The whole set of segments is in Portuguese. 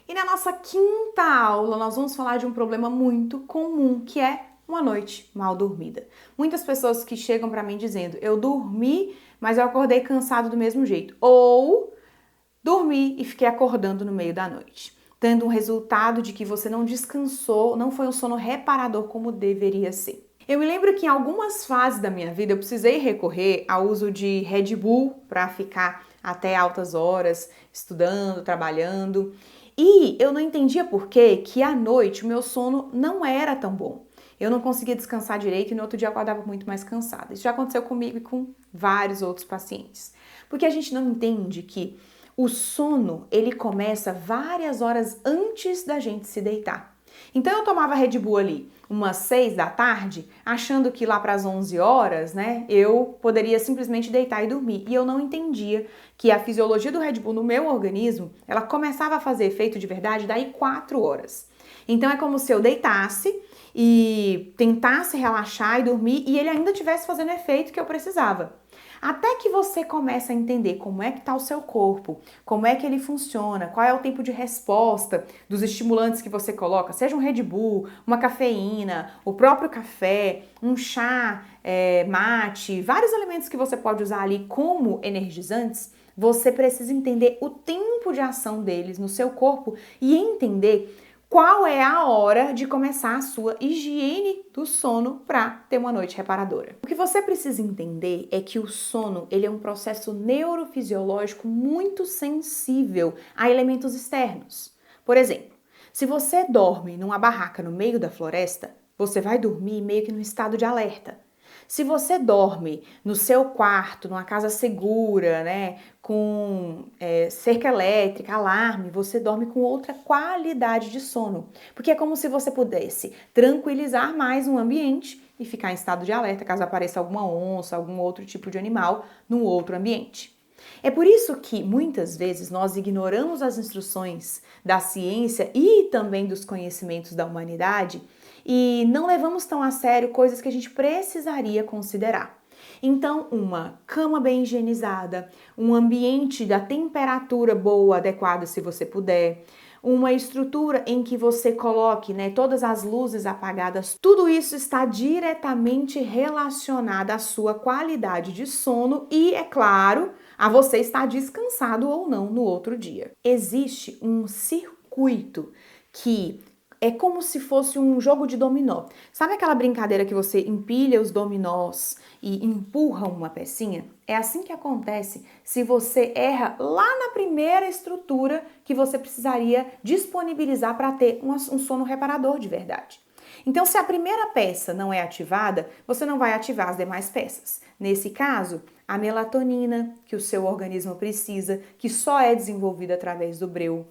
E na nossa quinta aula, nós vamos falar de um problema muito comum, que é uma noite mal dormida. Muitas pessoas que chegam para mim dizendo, eu dormi, mas eu acordei cansado do mesmo jeito. Ou dormi e fiquei acordando no meio da noite, tendo um resultado de que você não descansou, não foi um sono reparador como deveria ser. Eu me lembro que em algumas fases da minha vida eu precisei recorrer ao uso de Red Bull para ficar até altas horas estudando, trabalhando. E eu não entendia por que à noite o meu sono não era tão bom. Eu não conseguia descansar direito e no outro dia eu acordava muito mais cansada. Isso já aconteceu comigo e com vários outros pacientes. Porque a gente não entende que o sono, ele começa várias horas antes da gente se deitar. Então eu tomava Red Bull ali umas 6 da tarde, achando que lá para as 11 horas, né, eu poderia simplesmente deitar e dormir. E eu não entendia que a fisiologia do Red Bull no meu organismo, ela começava a fazer efeito de verdade daí 4 horas. Então é como se eu deitasse e tentasse relaxar e dormir e ele ainda estivesse fazendo o efeito que eu precisava. Até que você começa a entender como é que está o seu corpo, como é que ele funciona, qual é o tempo de resposta dos estimulantes que você coloca, seja um Red Bull, uma cafeína, o próprio café, um chá, mate, vários elementos que você pode usar ali como energizantes, você precisa entender o tempo de ação deles no seu corpo e entender qual é a hora de começar a sua higiene do sono para ter uma noite reparadora. O que você precisa entender é que o sono, ele é um processo neurofisiológico muito sensível a elementos externos. Por exemplo, se você dorme numa barraca no meio da floresta, você vai dormir meio que num estado de alerta. Se você dorme no seu quarto, numa casa segura, né, com cerca elétrica, alarme, você dorme com outra qualidade de sono. Porque é como se você pudesse tranquilizar mais um ambiente e ficar em estado de alerta caso apareça alguma onça, algum outro tipo de animal num outro ambiente. É por isso que muitas vezes nós ignoramos as instruções da ciência e também dos conhecimentos da humanidade e não levamos tão a sério coisas que a gente precisaria considerar. Então, uma cama bem higienizada, um ambiente da temperatura boa, adequada se você puder, uma estrutura em que você coloque, né, todas as luzes apagadas, tudo isso está diretamente relacionado à sua qualidade de sono e, é claro, a você estar descansado ou não no outro dia. Existe um circuito que é como se fosse um jogo de dominó. Sabe aquela brincadeira que você empilha os dominós e empurra uma pecinha? É assim que acontece se você erra lá na primeira estrutura que você precisaria disponibilizar para ter um sono reparador de verdade. Então, se a primeira peça não é ativada, você não vai ativar as demais peças. Nesse caso, a melatonina, que o seu organismo precisa, que só é desenvolvida através do breu,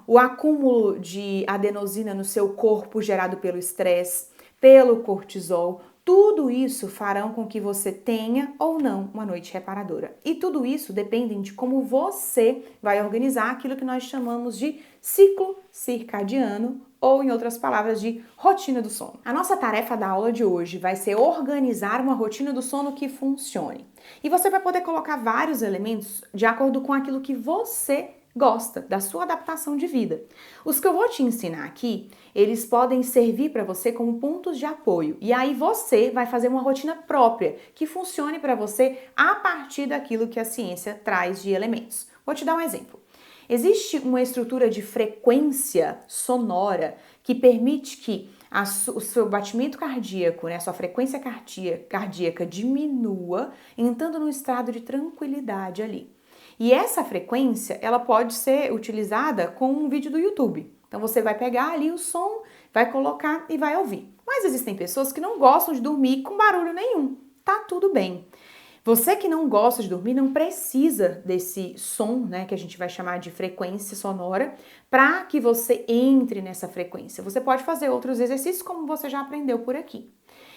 o acúmulo de adenosina no seu corpo gerado pelo estresse, pelo cortisol, tudo isso farão com que você tenha ou não uma noite reparadora. E tudo isso depende de como você vai organizar aquilo que nós chamamos de ciclo circadiano ou, em outras palavras, de rotina do sono. A nossa tarefa da aula de hoje vai ser organizar uma rotina do sono que funcione. E você vai poder colocar vários elementos de acordo com aquilo que você gosta, da sua adaptação de vida. Os que eu vou te ensinar aqui, eles podem servir para você como pontos de apoio. E aí você vai fazer uma rotina própria que funcione para você a partir daquilo que a ciência traz de elementos. Vou te dar um exemplo. Existe uma estrutura de frequência sonora que permite que o seu batimento cardíaco, né, a sua frequência cardíaca diminua, entrando num estado de tranquilidade ali. E essa frequência, ela pode ser utilizada com um vídeo do YouTube. Então você vai pegar ali o som, vai colocar e vai ouvir. Mas existem pessoas que não gostam de dormir com barulho nenhum. Tá tudo bem. Você que não gosta de dormir não precisa desse som, né, que a gente vai chamar de frequência sonora, para que você entre nessa frequência. Você pode fazer outros exercícios como você já aprendeu por aqui.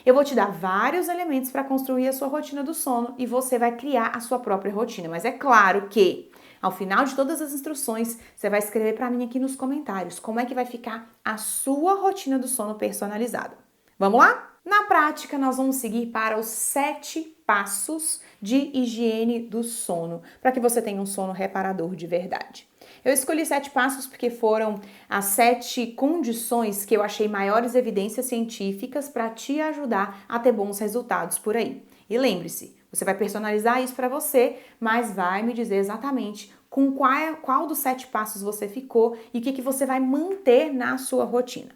Eu vou te dar vários elementos para construir a sua rotina do sono e você vai criar a sua própria rotina. Mas é claro que, ao final de todas as instruções, você vai escrever para mim aqui nos comentários como é que vai ficar a sua rotina do sono personalizada. Vamos lá? Na prática, nós vamos seguir para os 7 passos de higiene do sono, para que você tenha um sono reparador de verdade. Eu escolhi 7 passos porque foram as 7 condições que eu achei maiores evidências científicas para te ajudar a ter bons resultados por aí. E lembre-se, você vai personalizar isso para você, mas vai me dizer exatamente com qual dos 7 passos você ficou e o que você vai manter na sua rotina.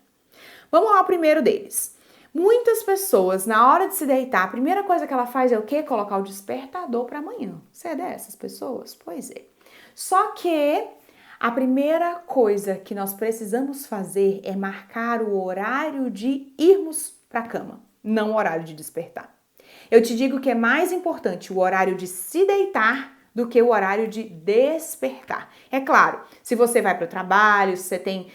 Vamos lá, o primeiro deles. Muitas pessoas, na hora de se deitar, a primeira coisa que ela faz é o quê? Colocar o despertador para amanhã. Você é dessas pessoas? Pois é. Só que a primeira coisa que nós precisamos fazer é marcar o horário de irmos para a cama, não o horário de despertar. Eu te digo que é mais importante o horário de se deitar do que o horário de despertar. É claro, se você vai para o trabalho, se você tem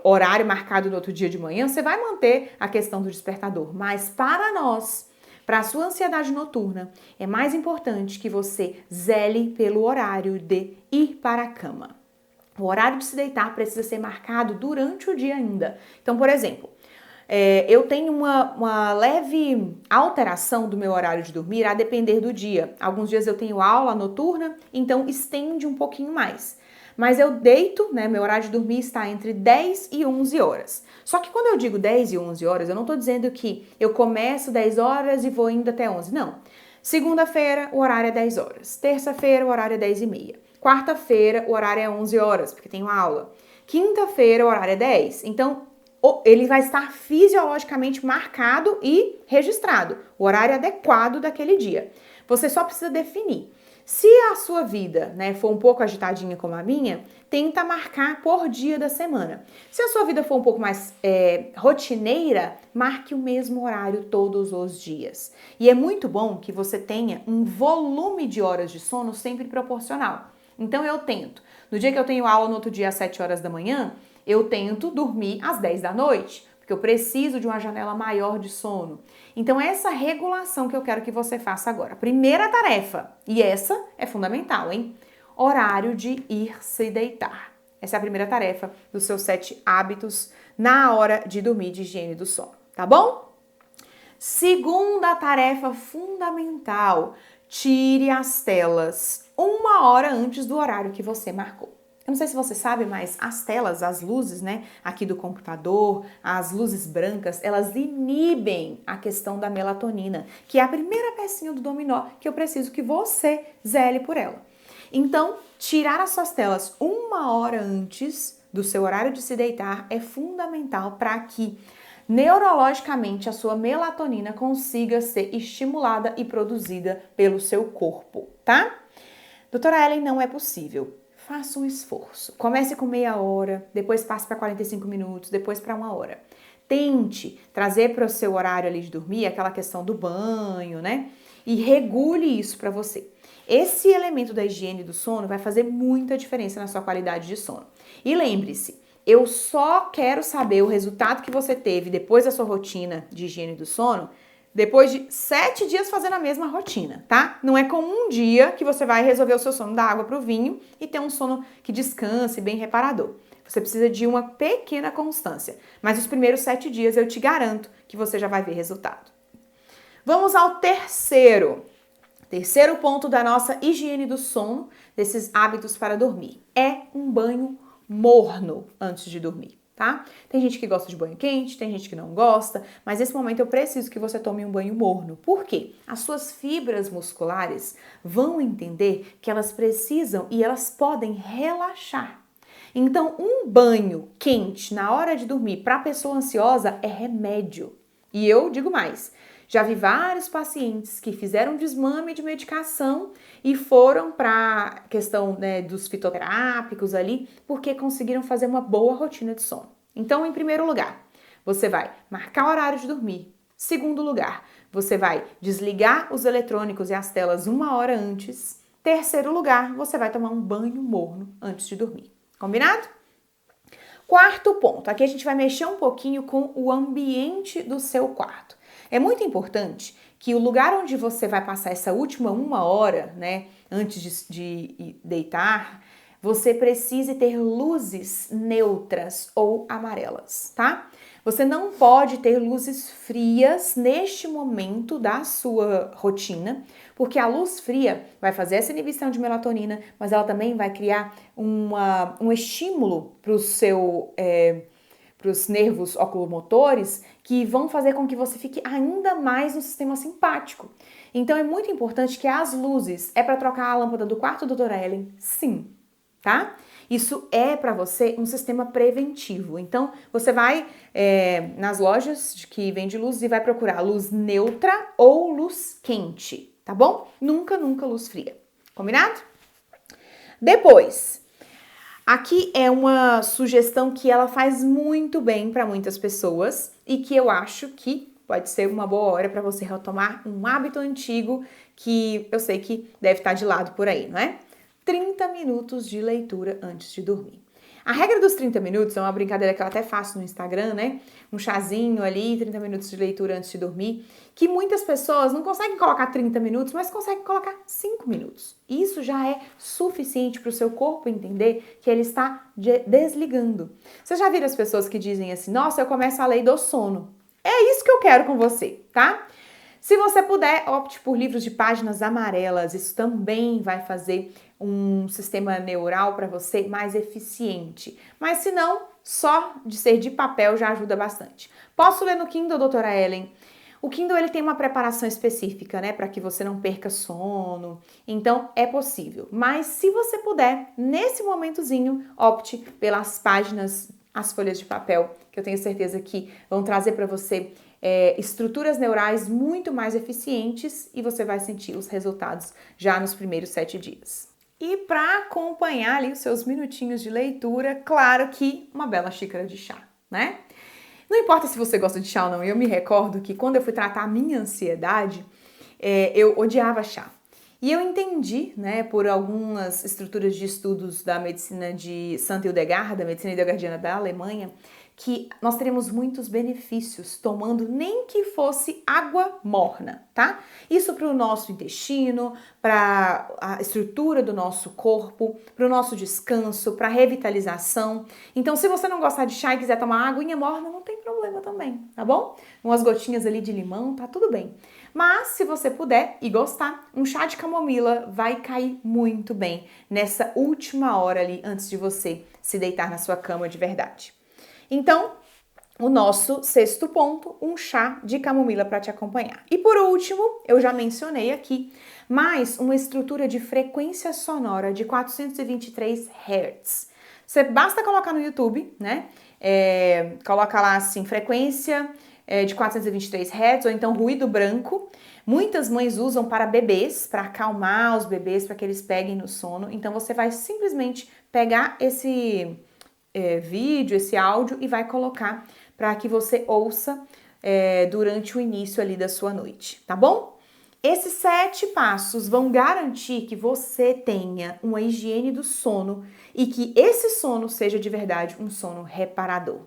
horário marcado no outro dia de manhã, você vai manter a questão do despertador. Mas para nós, para a sua ansiedade noturna, é mais importante que você zele pelo horário de ir para a cama. O horário de se deitar precisa ser marcado durante o dia ainda. Então, por exemplo, eu tenho uma leve alteração do meu horário de dormir a depender do dia. Alguns dias eu tenho aula noturna, então estende um pouquinho mais. Mas eu deito, né, meu horário de dormir está entre 10 e 11 horas. Só que quando eu digo 10 e 11 horas, eu não estou dizendo que eu começo 10 horas e vou indo até 11, não. Segunda-feira, o horário é 10 horas. Terça-feira, o horário é 10 e meia. Quarta-feira, o horário é 11 horas, porque tenho aula. Quinta-feira, o horário é 10. Então, ele vai estar fisiologicamente marcado e registrado, o horário adequado daquele dia. Você só precisa definir. Se a sua vida, né, for um pouco agitadinha como a minha, tenta marcar por dia da semana. Se a sua vida for um pouco mais rotineira, marque o mesmo horário todos os dias. E é muito bom que você tenha um volume de horas de sono sempre proporcional. Então eu tento, no dia que eu tenho aula no outro dia às 7 horas da manhã, eu tento dormir às 10 da noite, porque eu preciso de uma janela maior de sono. Então, essa regulação que eu quero que você faça agora. Primeira tarefa, e essa é fundamental, hein? Horário de ir se deitar. Essa é a primeira tarefa dos seus 7 hábitos na hora de dormir, de higiene do sono, tá bom? Segunda tarefa fundamental, tire as telas 1 hora antes do horário que você marcou. Eu não sei se você sabe, mas as telas, as luzes, né, aqui do computador, as luzes brancas, elas inibem a questão da melatonina, que é a primeira pecinha do dominó que eu preciso que você zele por ela. Então, tirar as suas telas 1 hora antes do seu horário de se deitar é fundamental para que neurologicamente a sua melatonina consiga ser estimulada e produzida pelo seu corpo, tá? Doutora Ellen, não é possível. Faça um esforço. Comece com meia hora, depois passe para 45 minutos, depois para 1 hora. Tente trazer para o seu horário ali de dormir aquela questão do banho, né? E regule isso para você. Esse elemento da higiene do sono vai fazer muita diferença na sua qualidade de sono. E lembre-se, eu só quero saber o resultado que você teve depois da sua rotina de higiene do sono depois de 7 dias fazendo a mesma rotina, tá? Não é com um dia que você vai resolver o seu sono da água pro vinho e ter um sono que descanse, bem reparador. Você precisa de uma pequena constância, mas os primeiros 7 dias eu te garanto que você já vai ver resultado. Vamos ao terceiro ponto da nossa higiene do sono, desses hábitos para dormir. É um banho morno antes de dormir. Tá? Tem gente que gosta de banho quente, tem gente que não gosta, mas nesse momento eu preciso que você tome um banho morno. Por quê? As suas fibras musculares vão entender que elas precisam e elas podem relaxar. Então, um banho quente na hora de dormir para a pessoa ansiosa é remédio. E eu digo mais, já vi vários pacientes que fizeram desmame de medicação e foram para a questão, né, dos fitoterápicos ali, porque conseguiram fazer uma boa rotina de sono. Então, em primeiro lugar, você vai marcar o horário de dormir. Segundo lugar, você vai desligar os eletrônicos e as telas 1 hora antes. Terceiro lugar, você vai tomar um banho morno antes de dormir. Combinado? Quarto ponto, aqui a gente vai mexer um pouquinho com o ambiente do seu quarto. É muito importante que o lugar onde você vai passar essa última 1 hora, né, antes de deitar, você precise ter luzes neutras ou amarelas, tá? Você não pode ter luzes frias neste momento da sua rotina, porque a luz fria vai fazer essa inibição de melatonina, mas ela também vai criar um estímulo para os nervos oculomotores que vão fazer com que você fique ainda mais no sistema simpático. Então é muito importante que as luzes, é para trocar a lâmpada do quarto, doutora Ellen? Sim, tá? Isso é para você um sistema preventivo. Então, você vai nas lojas que vende luz e vai procurar luz neutra ou luz quente, tá bom? Nunca luz fria. Combinado? Depois, aqui é uma sugestão que ela faz muito bem para muitas pessoas e que eu acho que pode ser uma boa hora para você retomar um hábito antigo que eu sei que deve estar de lado por aí, não é? 30 minutos de leitura antes de dormir. A regra dos 30 minutos é uma brincadeira que eu até faço no Instagram, né? Um chazinho ali, 30 minutos de leitura antes de dormir, que muitas pessoas não conseguem colocar 30 minutos, mas conseguem colocar 5 minutos. Isso já é suficiente para o seu corpo entender que ele está desligando. Você já viu as pessoas que dizem assim, nossa, eu começo a ler e dou sono. É isso que eu quero com você, tá? Se você puder, opte por livros de páginas amarelas. Isso também vai fazer um sistema neural para você mais eficiente. Mas se não, só de ser de papel já ajuda bastante. Posso ler no Kindle, doutora Ellen? O Kindle ele tem uma preparação específica, né, para que você não perca sono. Então é possível. Mas se você puder, nesse momentozinho, opte pelas páginas, as folhas de papel, que eu tenho certeza que vão trazer para você estruturas neurais muito mais eficientes e você vai sentir os resultados já nos primeiros 7 dias. E para acompanhar ali os seus minutinhos de leitura, claro que uma bela xícara de chá, né? Não importa se você gosta de chá ou não, eu me recordo que quando eu fui tratar a minha ansiedade, eu odiava chá. E eu entendi, né, por algumas estruturas de estudos da medicina de Santa Hildegard, da medicina hildegardina da Alemanha, que nós teremos muitos benefícios tomando nem que fosse água morna, tá? Isso para o nosso intestino, para a estrutura do nosso corpo, para o nosso descanso, para a revitalização. Então, se você não gostar de chá e quiser tomar aguinha morna, não tem problema também, tá bom? Umas gotinhas ali de limão, tá tudo bem. Mas, se você puder e gostar, um chá de camomila vai cair muito bem nessa última hora ali antes de você se deitar na sua cama de verdade. Então, o nosso 6º ponto, um chá de camomila para te acompanhar. E por último, eu já mencionei aqui, mais uma estrutura de frequência sonora de 423 Hz. Você basta colocar no YouTube, né? Coloca lá assim, frequência de 423 Hz ou então ruído branco. Muitas mães usam para bebês, para acalmar os bebês, para que eles peguem no sono. Então você vai simplesmente pegar esse vídeo, esse áudio e vai colocar para que você ouça durante o início ali da sua noite, tá bom? Esses 7 passos vão garantir que você tenha uma higiene do sono e que esse sono seja de verdade um sono reparador.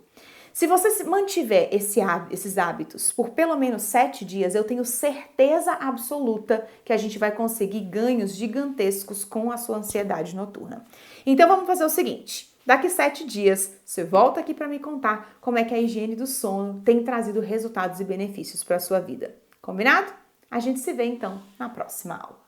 Se você mantiver esses hábitos por pelo menos 7 dias, eu tenho certeza absoluta que a gente vai conseguir ganhos gigantescos com a sua ansiedade noturna. Então vamos fazer o seguinte, daqui 7 dias você volta aqui para me contar como é que a higiene do sono tem trazido resultados e benefícios para a sua vida. Combinado? A gente se vê então na próxima aula.